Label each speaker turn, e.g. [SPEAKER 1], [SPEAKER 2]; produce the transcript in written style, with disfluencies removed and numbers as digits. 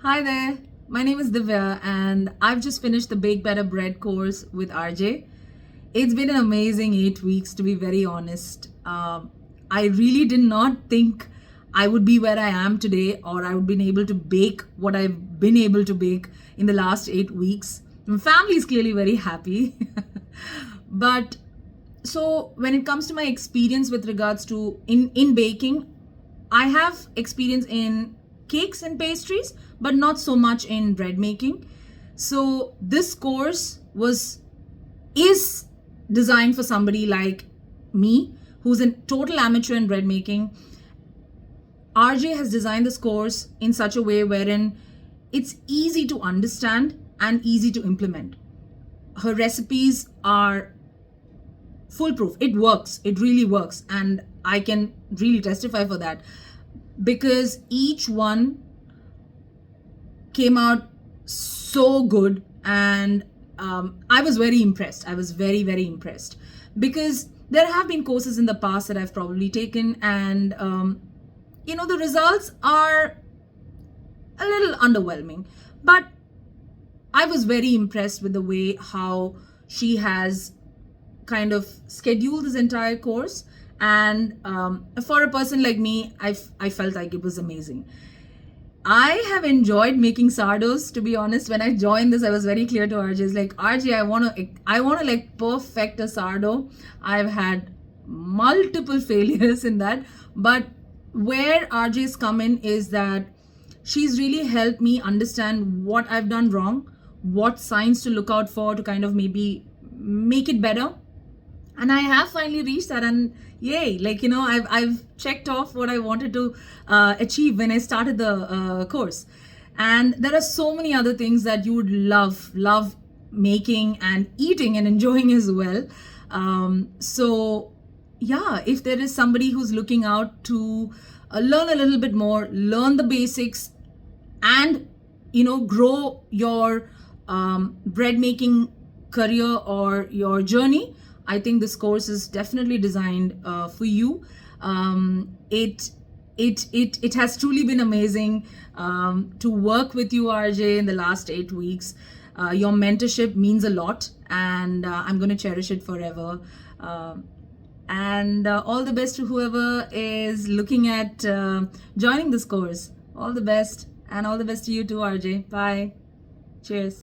[SPEAKER 1] Hi there, my name is Divya, and I've just finished the Bake Better Bread course with RJ. It's been an amazing 8 weeks, to be very honest. I really did not think I would be where I am today, or I would be able to bake what I've been able to bake in the last 8 weeks. My family is clearly very happy. But so when it comes to my experience with regards to in baking, I have experience in cakes and pastries, but not so much in bread making. So this course was is designed for somebody like me who's a total amateur in bread making. RJ has designed this course in such a way wherein it's easy to understand and easy to implement. Her recipes are foolproof. It works. It really works. And I can really testify for that because each one came out so good. And I was very impressed. I was very, very impressed because there have been courses in the past that I've probably taken, and the results are a little underwhelming. But I was very impressed with the way how she has kind of scheduled this entire course. And for a person like me, I felt like it was amazing. I have enjoyed making sourdoughs, to be honest. When I joined this, I was very clear to RJ, it's like, RJ, I wanna like perfect a sourdough. I've had multiple failures in that, but where RJ's come in is that she's really helped me understand what I've done wrong, what signs to look out for to kind of maybe make it better. And I have finally reached that, and yay, I've checked off what I wanted to achieve when I started the course. And there are so many other things that you would love making and eating and enjoying as well. So yeah, if there is somebody who's looking out to learn a little bit more, learn the basics, and grow your bread making career or your journey, I think this course is definitely designed for you. It has truly been amazing to work with you, RJ, in the last 8 weeks. Your mentorship means a lot, and I'm going to cherish it forever. And all the best to whoever is looking at joining this course. All the best, and all the best to you too, RJ. Bye. Cheers.